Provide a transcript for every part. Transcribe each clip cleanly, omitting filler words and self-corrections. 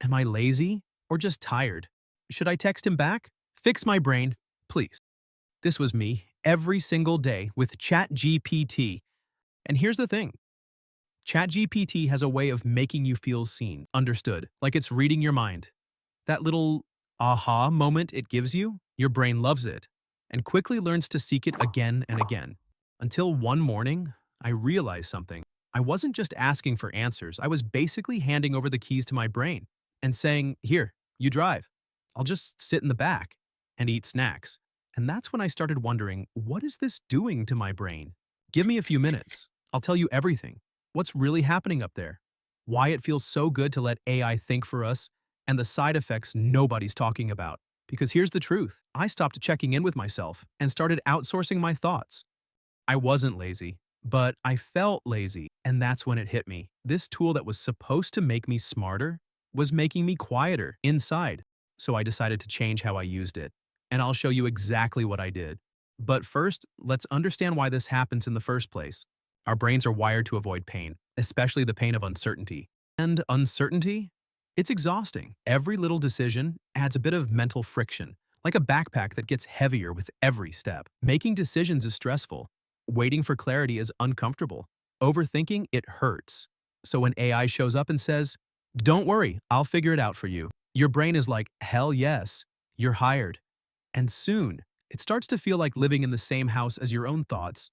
Am I lazy or just tired? Should I text him back? Fix my brain, please. This was me every single day with ChatGPT. And here's the thing. ChatGPT has a way of making you feel seen, understood, like it's reading your mind. That little aha moment it gives you, your brain loves it and quickly learns to seek it again and again. Until one morning, I realized something. I wasn't just asking for answers, I was basically handing over the keys to my brain and saying, "Here, you drive. I'll just sit in the back and eat snacks." And that's when I started wondering, what is this doing to my brain? Give me a few minutes. I'll tell you everything. What's really happening up there? Why it feels so good to let AI think for us, and the side effects nobody's talking about. Because here's the truth. I stopped checking in with myself and started outsourcing my thoughts. I wasn't lazy, but I felt lazy, and that's when it hit me. This tool that was supposed to make me smarter was making me quieter inside. So I decided to change how I used it. And I'll show you exactly what I did. But first, let's understand why this happens in the first place. Our brains are wired to avoid pain, especially the pain of uncertainty. And uncertainty? It's exhausting. Every little decision adds a bit of mental friction, like a backpack that gets heavier with every step. Making decisions is stressful. Waiting for clarity is uncomfortable. Overthinking, it hurts. So when AI shows up and says, "Don't worry, I'll figure it out for you," your brain is like, "Hell yes, you're hired." And soon, it starts to feel like living in the same house as your own thoughts,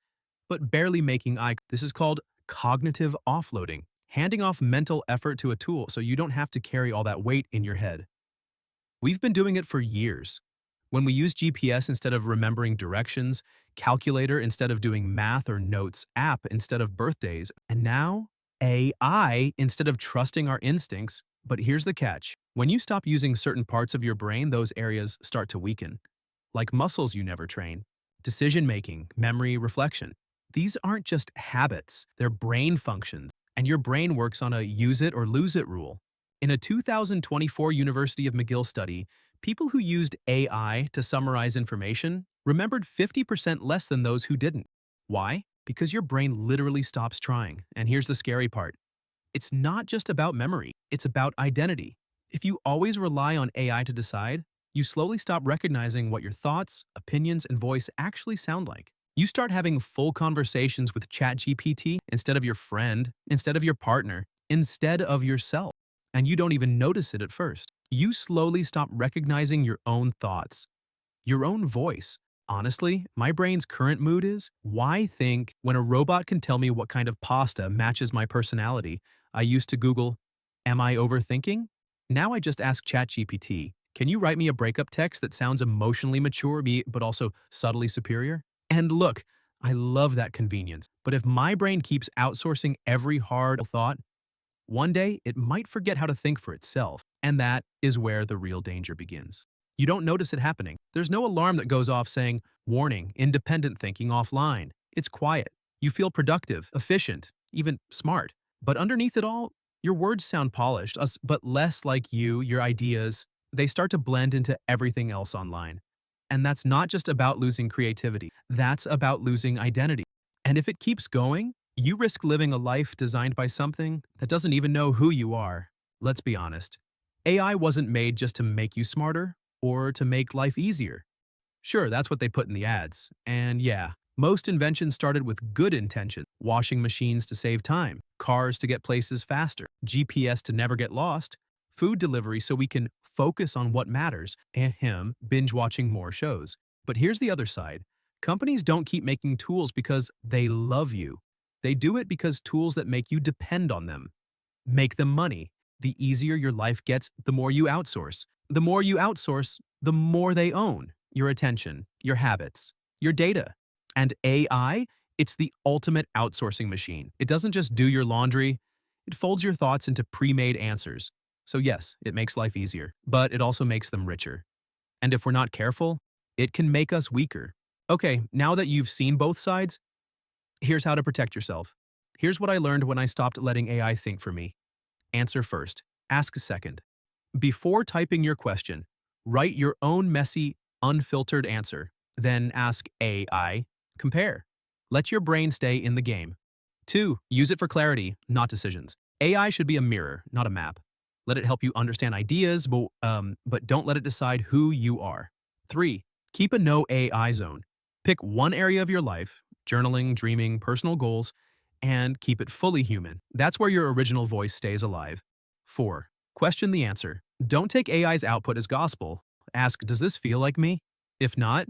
but barely making eye. This is called cognitive offloading, handing off mental effort to a tool so you don't have to carry all that weight in your head. We've been doing it for years. When we use GPS instead of remembering directions, calculator instead of doing math or notes, app instead of birthdays, and now AI instead of trusting our instincts. But here's the catch. When you stop using certain parts of your brain, those areas start to weaken. Like muscles you never train. Decision-making, memory, reflection. These aren't just habits, they're brain functions, and your brain works on a use it or lose it rule. In a 2024 University of McGill study, people who used AI to summarize information remembered 50% less than those who didn't. Why? Because your brain literally stops trying. And here's the scary part. It's not just about memory, it's about identity. If you always rely on AI to decide, you slowly stop recognizing what your thoughts, opinions, and voice actually sound like. You start having full conversations with ChatGPT instead of your friend, instead of your partner, instead of yourself. And you don't even notice it at first. You slowly stop recognizing your own thoughts, your own voice. Honestly, my brain's current mood is, why think when a robot can tell me what kind of pasta matches my personality? I used to Google, am I overthinking? Now I just ask ChatGPT, can you write me a breakup text that sounds emotionally mature but also subtly superior? And look, I love that convenience. But if my brain keeps outsourcing every hard thought, one day it might forget how to think for itself. And that is where the real danger begins. You don't notice it happening. There's no alarm that goes off saying, "Warning, independent thinking offline." It's quiet. You feel productive, efficient, even smart. But underneath it all, your words sound polished, but less like you, your ideas. They start to blend into everything else online. And that's not just about losing creativity. That's about losing identity. And if it keeps going, you risk living a life designed by something that doesn't even know who you are. Let's be honest. AI wasn't made just to make you smarter or to make life easier. Sure, that's what they put in the ads. And yeah, most inventions started with good intention. Washing machines to save time, cars to get places faster, GPS to never get lost, food delivery so we can focus on what matters, and binge watching more shows. But here's the other side. Companies don't keep making tools because they love you. They do it because tools that make you depend on them make them money. The easier your life gets, the more you outsource. The more you outsource, the more they own your attention, your habits, your data. And AI, it's the ultimate outsourcing machine. It doesn't just do your laundry, it folds your thoughts into pre-made answers. So yes, it makes life easier, but it also makes them richer. And if we're not careful, it can make us weaker. Okay, now that you've seen both sides, here's how to protect yourself. Here's what I learned when I stopped letting AI think for me. Answer first. Ask second. Before typing your question, write your own messy, unfiltered answer. Then ask AI. Compare. Let your brain stay in the game. 2. Use it for clarity, not decisions. AI should be a mirror, not a map. Let it help you understand ideas, but don't let it decide who you are. 3. Keep a no AI zone. Pick one area of your life, journaling, dreaming, personal goals, and keep it fully human. That's where your original voice stays alive. 4. Question the answer. Don't take AI's output as gospel. Ask, does this feel like me? If not,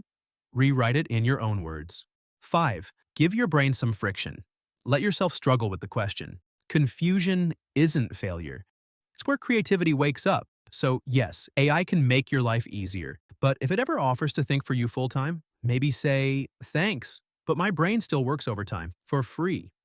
rewrite it in your own words. 5. Give your brain some friction. Let yourself struggle with the question. Confusion isn't failure. It's where creativity wakes up. So, yes, AI can make your life easier. But if it ever offers to think for you full time, maybe say, thanks, but my brain still works overtime for free.